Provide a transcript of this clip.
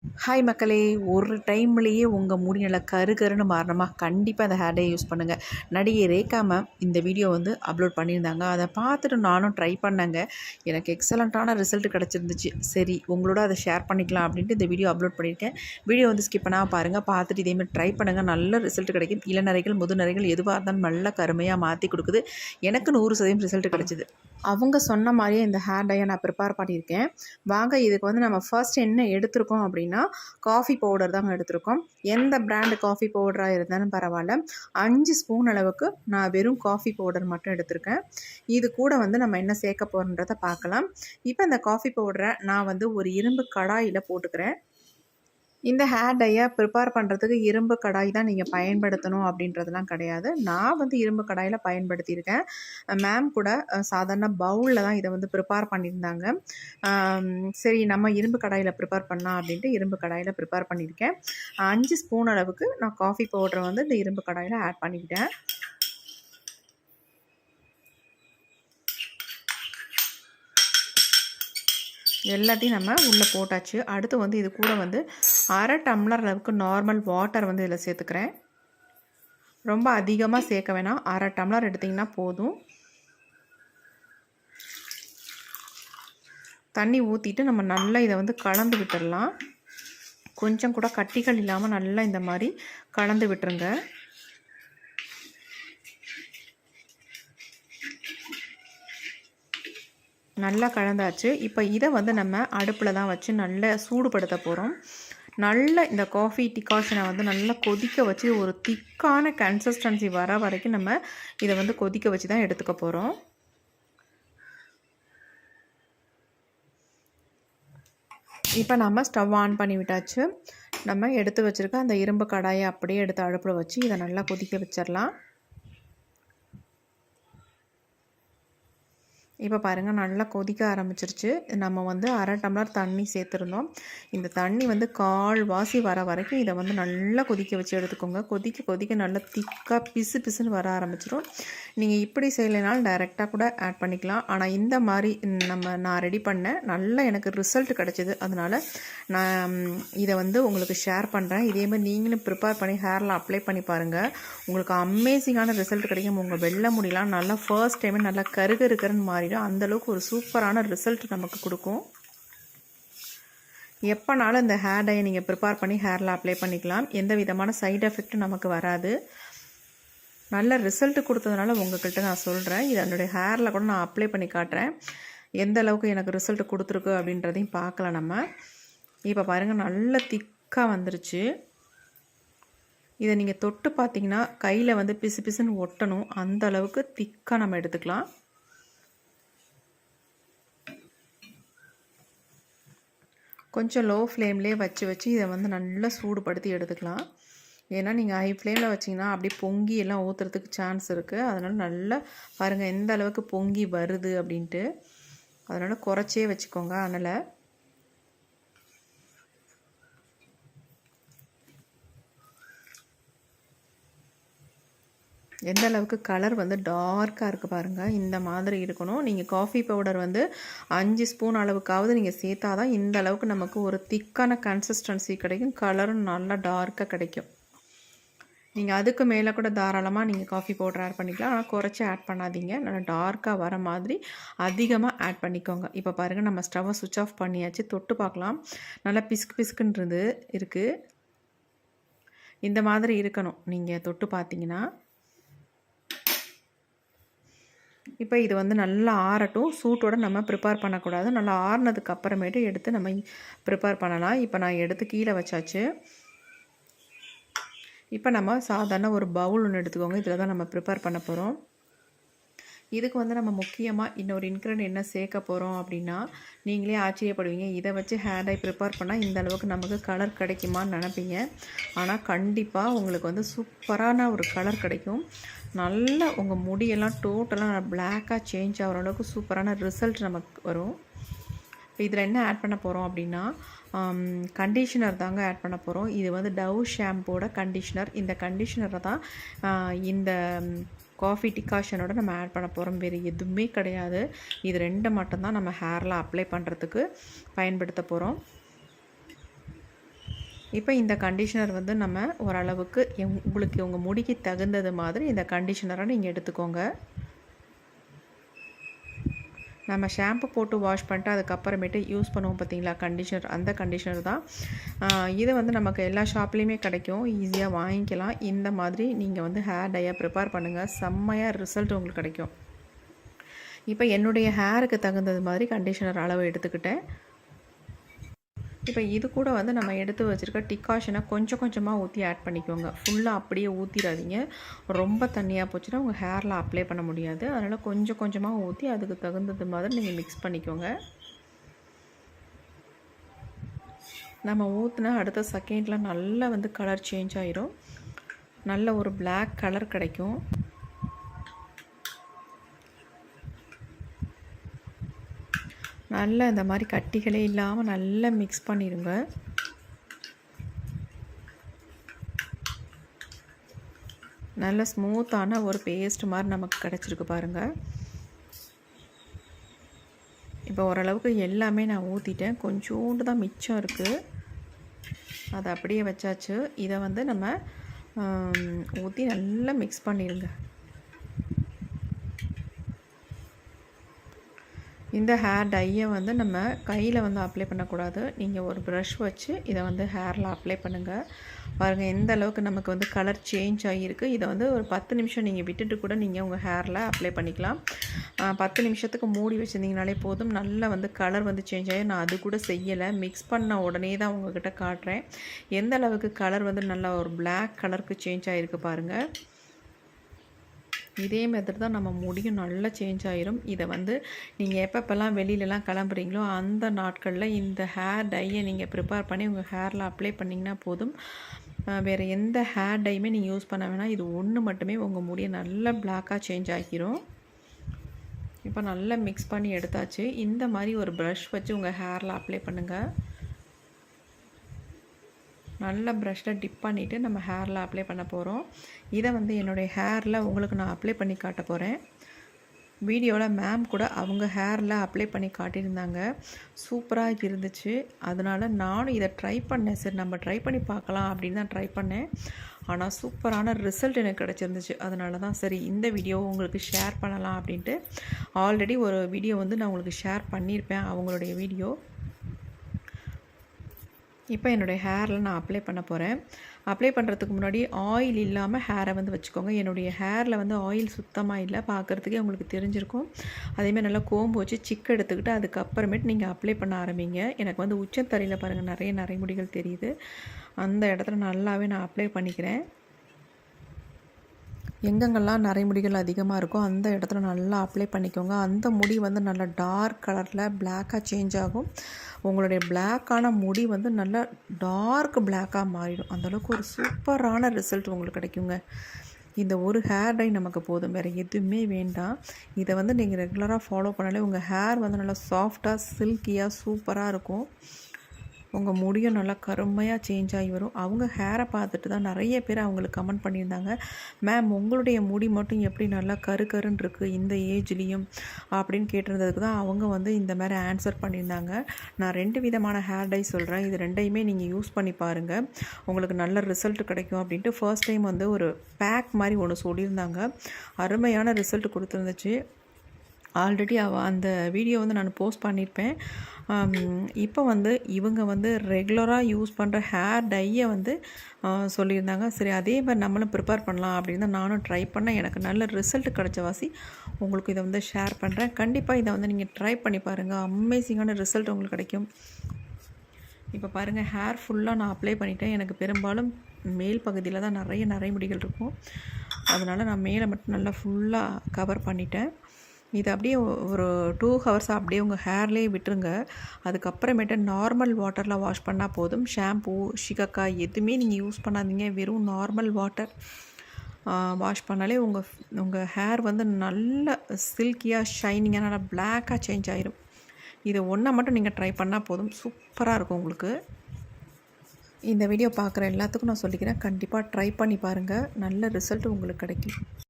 Hi மக்களே! ஒரு டைம்லேயே உங்கள் முடி நல்லா கருன்னு மாறணுமா? கண்டிப்பாக அந்த ஹேர் டை யூஸ் பண்ணுங்கள். நடிகை ரேகா மேம் இந்த வீடியோ வந்து அப்லோட் பண்ணியிருந்தாங்க. அதை பார்த்துட்டு நானும் ட்ரை பண்ணேங்க. எனக்கு எக்ஸலண்ட்டான ரிசல்ட் கிடச்சிருந்துச்சு. சரி உங்களோட அதை ஷேர் பண்ணிக்கலாம் அப்படின்ட்டு இந்த வீடியோ அப்லோட் பண்ணியிருக்கேன். வீடியோ வந்து ஸ்கிப் பண்ணாமல் பாருங்கள். பார்த்துட்டு இதேமாதிரி ட்ரை பண்ணுங்கள். நல்ல ரிசல்ட் கிடைக்கும். இளநரைகள், முதுநரைகள் எதுவாக இருந்தாலும் நல்லா கருமையாக மாற்றி கொடுக்குது. எனக்கு 100% ரிசல்ட் கிடச்சிது. அவங்க சொன்ன மாதிரியே இந்த ஹேர் டையை நான் ப்ரிப்பேர் பண்ணியிருக்கேன். வாங்க இதுக்கு வந்து நம்ம ஃபர்ஸ்ட் என்ன எடுத்திருக்கோம் அப்படின்னா, காஃபி பவுடர் தாங்க எடுத்திருக்கோம். எந்த பிராண்டு காஃபி பவுடராக இருந்தாலும் பரவாயில்ல. 5 ஸ்பூன் அளவுக்கு நான் வெறும் காஃபி பவுடர் மட்டும் எடுத்திருக்கேன். இது கூட வந்து நம்ம என்ன சேர்க்க போகிறோன்றதை பார்க்கலாம். இப்போ இந்த காஃபி பவுடரை நான் வந்து ஒரு இரும்பு கடாயில் போட்டுக்கிறேன். இந்த ஹேர் டையை ப்ரிப்பேர் பண்ணுறதுக்கு இரும்பு கடாய் தான் நீங்கள் பயன்படுத்தணும் அப்படின்றதுலாம் கிடையாது. நான் வந்து இரும்பு கடாயில் பயன்படுத்தியிருக்கேன். மேம் கூட சாதாரண பவுலில் தான் இதை வந்து ப்ரிப்பேர் பண்ணியிருந்தாங்க. சரி நம்ம இரும்பு கடாயில் ப்ரிப்பேர் பண்ணலாம் அப்படின்ட்டு இரும்பு கடாயில் ப்ரிப்பேர் பண்ணியிருக்கேன். 5 ஸ்பூன் அளவுக்கு நான் காஃபி பவுடரை வந்து இந்த இரும்பு கடாயில் ஆட் பண்ணிக்கிட்டேன். எல்லாத்தையும் நம்ம உள்ளே போட்டாச்சு. அடுத்து வந்து இது கூட வந்து 1/2 டம்ளர் அளவுக்கு நார்மல் வாட்டர் வந்து இதில் சேர்த்துக்கிறேன். ரொம்ப அதிகமாக சேர்க்க வேணாம். 1/2 டம்ளர் எடுத்திங்கன்னா போதும். தண்ணி ஊற்றிட்டு நம்ம நல்லா இதை வந்து கலந்து விட்டுடலாம். கொஞ்சம் கூட கட்டிகள் இல்லாமல் நல்லா இந்த மாதிரி கலந்து விட்டுருங்க. நல்லா கலந்தாச்சு. இப்போ இதை வந்து நம்ம அடுப்பில் தான் வச்சு நல்லா சூடுபடுத்த போகிறோம். நல்ல இந்த காஃபி டிகாஷனை வந்து நல்லா கொதிக்க வச்சு ஒரு திக்கான கன்சிஸ்டன்சி வர வரைக்கும் நம்ம இதை வந்து கொதிக்க வச்சு தான் எடுத்துக்க போகிறோம். இப்போ நம்ம ஸ்டவ் ஆன் பண்ணி விட்டாச்சு. நம்ம எடுத்து வச்சுருக்க அந்த இரும்பு கடாயை அப்படியே எடுத்து அடுப்பில் வச்சு இதை நல்லா கொதிக்க வச்சிடலாம். இப்போ பாருங்கள் நல்லா கொதிக்க ஆரம்பிச்சிருச்சு. நம்ம வந்து 1/2 டம்ளர் தண்ணி சேர்த்துருந்தோம். இந்த தண்ணி வந்து கால்வாசி வர வரைக்கும் இதை வந்து நல்லா கொதிக்க வச்சு எடுத்துக்கோங்க. கொதிக்க கொதிக்க நல்லா திக்காக பிசு பிசுன்னு வர ஆரம்பிச்சிடும். நீங்கள் இப்படி செய்யலைனாலும் டைரெக்டாக கூட ஆட் பண்ணிக்கலாம். ஆனால் இந்த மாதிரி நான் ரெடி பண்ணேன். நல்லா எனக்கு ரிசல்ட் கிடச்சிது. அதனால் நான் இதை வந்து உங்களுக்கு ஷேர் பண்ணுறேன். இதேமாதிரி நீங்களும் ப்ரிப்பேர் பண்ணி ஹேரில் அப்ளை பண்ணி பாருங்கள். உங்களுக்கு அமேசிங்கான ரிசல்ட் கிடைக்கும். உங்கள் வெள்ளை முடியலாம் நல்லா ஃபர்ஸ்ட் டைமே நல்லா கருன்னு மாறி அந்தளவுக்கு ஒரு சூப்பரான ரிசல்ட் நமக்கு கொடுக்கும். எப்போனாலும் இந்த ஹேர் டையை நீங்கள் ப்ரிப்பேர் பண்ணி ஹேரில் அப்ளை பண்ணிக்கலாம். எந்த விதமான சைடு எஃபெக்ட்டும் நமக்கு வராது. நல்ல ரிசல்ட் கொடுத்ததுனால உங்கள்கிட்ட நான் சொல்கிறேன். இது என்னுடைய ஹேரில் கூட நான் அப்ளை பண்ணி காட்டுறேன். எந்த அளவுக்கு எனக்கு ரிசல்ட் கொடுத்துருக்கு அப்படின்றதையும் பார்க்கலாம் நம்ம. இப்போ பாருங்கள் நல்ல திக்காக வந்துருச்சு. இதை நீங்கள் தொட்டு பார்த்தீங்கன்னா கையில் வந்து பிசு பிசுன்னு ஒட்டணும். அந்த அளவுக்கு திக்காக நம்ம எடுத்துக்கலாம். கொஞ்சம் லோ ஃப்ளேம்லேயே வச்சு இதை வந்து நல்லா சூடுபடுத்தி எடுத்துக்கலாம். ஏன்னா நீங்கள் ஹை ஃப்ளேமில் வச்சிங்கன்னா அப்படியே பொங்கி எல்லாம் ஊற்றுறதுக்கு சான்ஸ் இருக்குது. அதனால் நல்லா பாருங்கள் எந்த அளவுக்கு பொங்கி வருது அப்படின்ட்டு. அதனால் குறைச்சே வச்சுக்கோங்க. அதனால் எந்த அளவுக்கு கலர் வந்து டார்க்காக இருக்குது பாருங்கள். இந்த மாதிரி இருக்கணும். நீங்கள் காஃபி பவுடர் வந்து 5 ஸ்பூன் அளவுக்காவது நீங்கள் சேர்த்தா தான் இந்த அளவுக்கு நமக்கு ஒரு திக்கான கன்சிஸ்டன்சி கிடைக்கும். கலரும் நல்லா டார்க்காக கிடைக்கும். நீங்கள் அதுக்கு மேலே கூட தாராளமாக நீங்கள் காஃபி பவுடர் ஆட் பண்ணிக்கலாம். ஆனால் குறைச்சி ஆட் பண்ணாதீங்க. நல்லா டார்க்காக வர மாதிரி அதிகமாக ஆட் பண்ணிக்கோங்க. இப்போ பாருங்கள் நம்ம ஸ்டவ்வை சுவிட்ச் ஆஃப் பண்ணியாச்சு. தொட்டு பார்க்கலாம். நல்லா பிஸ்குன்றது இருக்குது. இந்த மாதிரி இருக்கணும் நீங்கள் தொட்டு பார்த்தீங்கன்னா. இப்போ இது வந்து நல்லா ஆறட்டும். சூட்டோடு நம்ம ப்ரிப்பேர் பண்ணக்கூடாது. நல்லா ஆறினதுக்கு அப்புறமேட்டு எடுத்து நம்ம ப்ரிப்பேர் பண்ணலாம். இப்போ நான் எடுத்து கீழே வச்சாச்சு. இப்போ நம்ம சாதாரண ஒரு பவுல் ஒன்று எடுத்துக்கோங்க. இதில் தான் நம்ம ப்ரிப்பேர் பண்ண போகிறோம். இதுக்கு வந்து நம்ம முக்கியமாக இன்னொரு இன்க்ரீடியன்ட் என்ன சேர்க்க போகிறோம் அப்படின்னா, நீங்களே ஆச்சரியப்படுவீங்க. இதை வச்சு ஹேர் டை ப்ரிப்பேர் பண்ணால் இந்த அளவுக்கு நமக்கு கலர் கிடைக்குமான்னு நினைப்பீங்க. ஆனால் கண்டிப்பாக உங்களுக்கு வந்து சூப்பரான ஒரு கலர் கிடைக்கும். நல்லா உங்கள் முடியெல்லாம் டோட்டலாக பிளாக்காக சேஞ்ச் ஆகிற அளவுக்கு சூப்பரான ரிசல்ட் நமக்கு வரும். இப்போ இதில் என்ன ஆட் பண்ண போகிறோம் அப்படின்னா, கண்டிஷ்னர் தாங்க ஆட் பண்ண போகிறோம். இது வந்து டவ் ஷாம்போட கண்டிஷ்னர். இந்த கண்டிஷ்னரை தான் இந்த காஃபி டிகாஷனோட நம்ம ஆட் பண்ண போகிறோம். வேறு எதுவுமே கிடையாது. இது 2 மட்டும்தான் நம்ம ஹேரில் அப்ளை பண்ணுறதுக்கு பயன்படுத்த போகிறோம். இப்போ இந்த கண்டிஷனர் வந்து நம்ம ஓரளவுக்கு உங்களுக்கு உங்கள் முடிக்கு தகுந்தது மாதிரி இந்த கண்டிஷனரை நீங்கள் எடுத்துக்கோங்க. நம்ம ஷாம்பு போட்டு வாஷ் பண்ணிட்டு அதுக்கப்புறமேட்டு யூஸ் பண்ணுவோம் பார்த்தீங்களா கண்டிஷனர், அந்த கண்டிஷனர் தான். இது வந்து நமக்கு எல்லா ஷாப்லேயுமே கிடைக்கும், ஈஸியாக வாங்கிக்கலாம். இந்த மாதிரி நீங்கள் வந்து ஹேர் டையை ப்ரிப்பேர் பண்ணுங்கள், செம்மையாக ரிசல்ட் உங்களுக்கு கிடைக்கும். இப்போ என்னுடைய ஹேருக்கு தகுந்தது மாதிரி கண்டிஷனர் அளவு எடுத்துக்கிட்டேன். இப்போ இது கூட வந்து நம்ம எடுத்து வச்சுருக்க டிகாஷனை கொஞ்சம் கொஞ்சமாக ஊற்றி ஆட் பண்ணிக்கோங்க. ஃபுல்லாக அப்படியே ஊற்றிடாதீங்க, ரொம்ப தண்ணியாக போச்சுன்னா உங்கள் ஹேரில் அப்ளை பண்ண முடியாது. அதனால் கொஞ்சம் கொஞ்சமாக ஊற்றி அதுக்கு தகுந்தது மாதிரி நீங்கள் மிக்ஸ் பண்ணிக்கோங்க. நம்ம ஊற்றினா அடுத்த செகண்டில் நல்லா வந்து கலர் சேஞ்ச் ஆகிரும், நல்ல ஒரு பிளாக் கலர் கிடைக்கும். நல்லா இந்த மாதிரி கட்டிகளே இல்லாமல் நல்லா மிக்ஸ் பண்ணிடுங்க. நல்ல ஸ்மூத்தான ஒரு பேஸ்ட் மாதிரி நமக்கு கிடச்சிருக்கு பாருங்கள். இப்போ ஓரளவுக்கு எல்லாமே நான் ஊற்றிட்டேன், கொஞ்சோண்டு தான் மிச்சம் இருக்குது, அதை அப்படியே வச்சாச்சு. இதை வந்து நம்ம ஊற்றி நல்லா மிக்ஸ் பண்ணிடுங்க. இந்த ஹேர் டையை வந்து நம்ம கையில் வந்து அப்ளை பண்ணக்கூடாது, நீங்கள் ஒரு ப்ரஷ் வச்சு இதை வந்து ஹேரில் அப்ளை பண்ணுங்கள். பாருங்கள் எந்த அளவுக்கு நமக்கு வந்து கலர் சேஞ்ச் ஆகியிருக்கு. இதை வந்து ஒரு 10 நிமிஷம் நீங்கள் விட்டுட்டு கூட நீங்கள் உங்கள் ஹேரில் அப்ளை பண்ணிக்கலாம். 10 நிமிஷத்துக்கு மூடி வச்சுருந்தீங்கனாலே போதும், நல்லா வந்து கலர் வந்து சேஞ்ச் ஆகி. நான் அது கூட செய்யலை, மிக்ஸ் பண்ண உடனே தான் உங்கள்கிட்ட காட்டுறேன் எந்த அளவுக்கு கலர் வந்து நல்லா ஒரு பிளாக் கலருக்கு சேஞ்ச் ஆகிருக்கு பாருங்கள். இதே மெத்தட் தான் நம்ம முடியும் நல்லா சேஞ்ச் ஆகிரும். இதை வந்து நீங்கள் எப்பப்பெல்லாம் வெளியிலலாம் கிளம்புறீங்களோ அந்த நாட்களில் இந்த ஹேர் டையை நீங்கள் ப்ரிப்பேர் பண்ணி உங்கள் ஹேரில் அப்ளை பண்ணிங்கன்னா போதும். வேறு எந்த ஹேர் டையுமே நீங்கள் யூஸ் பண்ண வேணாம், இது ஒன்று மட்டுமே உங்கள் முடியை நல்லா பிளாக்காக சேஞ்ச் ஆகிரும். இப்போ நல்லா மிக்ஸ் பண்ணி எடுத்தாச்சு. இந்த மாதிரி ஒரு ப்ரஷ் வச்சு உங்கள் ஹேரில் அப்ளை பண்ணுங்கள். நல்லா ப்ரஷ்ஷில் டிப் பண்ணிவிட்டு நம்ம ஹேரில் அப்ளை பண்ண போகிறோம். இதை வந்து என்னுடைய ஹேரில் உங்களுக்கு நான் அப்ளை பண்ணி காட்ட போகிறேன். வீடியோவில் மேம் கூட அவங்க ஹேரில் அப்ளை பண்ணி காட்டியிருந்தாங்க, சூப்பராக இருந்துச்சு. அதனால் நானும் இதை ட்ரை பண்ணேன். சரி நம்ம ட்ரை பண்ணி பார்க்கலாம் அப்படின்னு தான் ட்ரை பண்ணேன். ஆனால் சூப்பரான ரிசல்ட் எனக்கு கிடச்சிருந்துச்சு. அதனால தான் சரி இந்த வீடியோ உங்களுக்கு ஷேர் பண்ணலாம் அப்படின்ட்டு. ஆல்ரெடி ஒரு வீடியோ வந்து நான் உங்களுக்கு ஷேர் பண்ணியிருப்பேன், அவங்களுடைய வீடியோ. இப்போ என்னுடைய ஹேரில் நான் அப்ளை பண்ண போகிறேன். அப்ளை பண்ணுறதுக்கு முன்னாடி ஆயில் இல்லாமல் ஹேரை வந்து வச்சுக்கோங்க. என்னுடைய ஹேரில் வந்து ஆயில் சுத்தமாக இல்லை, பார்க்குறதுக்கே உங்களுக்கு தெரிஞ்சிருக்கும். அதேமாதிரி நல்லா கோம்பு வச்சு சிக்கு எடுத்துக்கிட்டு அதுக்கப்புறமேட்டு நீங்கள் அப்ளை பண்ண ஆரம்பிங்க. எனக்கு வந்து உச்சத்தரையில் பாருங்கள் நிறைய நரைமுடிகள் தெரியுது, அந்த இடத்துல நல்லாவே நான் அப்ளை பண்ணிக்கிறேன். எங்கெங்கெல்லாம் நரைமுடிகள் அதிகமாக இருக்கோ அந்த இடத்துல நல்லா அப்ளை பண்ணிக்கோங்க. அந்த முடி வந்து நல்லா டார்க் கலரில் பிளாக்காக சேஞ்ச் ஆகும். உங்களுடைய பிளாக்கான முடி வந்து நல்லா டார்க் பிளாக்காக மாறிடும். அந்தளவுக்கு ஒரு சூப்பரான ரிசல்ட் உங்களுக்கு கிடைக்குங்க. இந்த ஒரு ஹேர் டை நமக்கு போதும், வேறு எதுவுமே வேண்டாம். இதை வந்து நீங்கள் ரெகுலராக ஃபாலோ பண்ணாலே உங்கள் ஹேர் வந்து நல்லா சாஃப்டாக சில்கியாக சூப்பராக இருக்கும். உங்கள் முடியும் நல்லா கருமையாக சேஞ்ச் ஆகி வரும். அவங்க ஹேரை பார்த்துட்டு தான் நிறைய பேர் அவங்களுக்கு கமெண்ட் பண்ணியிருந்தாங்க, மேம் உங்களுடைய முடி மட்டும் எப்படி நல்லா கருன்னு இருக்குது இந்த ஏஜ்லேயும் அப்படின்னு கேட்டிருந்ததுக்கு தான் அவங்க வந்து இந்த மாதிரி ஆன்சர் பண்ணியிருந்தாங்க. நான் 2 விதமான ஹேர் டை சொல்கிறேன், இது 2யுமே நீங்கள் யூஸ் பண்ணி பாருங்கள், உங்களுக்கு நல்ல ரிசல்ட் கிடைக்கும் அப்படின்ட்டு. ஃபர்ஸ்ட் டைம் வந்து ஒரு பேக் மாதிரி ஒன்று சொல்லியிருந்தாங்க, அருமையான ரிசல்ட் கொடுத்துருந்துச்சு. ஆல்ரெடி அந்த வீடியோ வந்து நான் போஸ்ட் பண்ணியிருப்பேன். இப்போ வந்து இவங்க வந்து ரெகுலராக யூஸ் பண்ணுற ஹேர் டையை வந்து சொல்லியிருந்தாங்க. சரி அதே மாதிரி நம்மளும் ப்ரிப்பேர் பண்ணலாம் அப்படின்னு தான் நானும் ட்ரை பண்ணேன். எனக்கு நல்ல ரிசல்ட் கிடச்சவாசி உங்களுக்கு இதை வந்து ஷேர் பண்ணுறேன். கண்டிப்பாக இதை வந்து நீங்கள் ட்ரை பண்ணி பாருங்கள், அமேசிங்கான ரிசல்ட் உங்களுக்கு கிடைக்கும். இப்போ பாருங்கள் ஹேர் ஃபுல்லாக நான் அப்ளை பண்ணிட்டேன். எனக்கு பெரும்பாலும் மேல் பகுதியில் தான் நிறைய நரைமுடிகள் இருக்கும், அதனால் நான் மேலே மட்டும் நல்லா ஃபுல்லாக கவர் பண்ணிட்டேன். இது அப்படியே ஒரு 2 ஹவர்ஸ் அப்படியே உங்கள் ஹேர்லேயே விட்டுருங்க. அதுக்கப்புறமேட்டு நார்மல் வாட்டரில் வாஷ் பண்ணால் போதும். ஷாம்பூ சிகக்காய் எதுவுமே நீங்கள் யூஸ் பண்ணாதீங்க, வெறும் நார்மல் வாட்டர் வாஷ் பண்ணாலே உங்கள் ஹேர் வந்து நல்ல சில்கியாக ஷைனிங்காக நல்லா பிளாக்காக சேஞ்ச் ஆகிரும். இதை ஒன்றை மட்டும் நீங்கள் ட்ரை பண்ணால் போதும், சூப்பராக இருக்கும் உங்களுக்கு. இந்த வீடியோ பார்க்குற எல்லாத்துக்கும் நான் சொல்லிக்கிறேன், கண்டிப்பாக ட்ரை பண்ணி பாருங்கள், நல்ல ரிசல்ட் உங்களுக்கு கிடைக்கும்.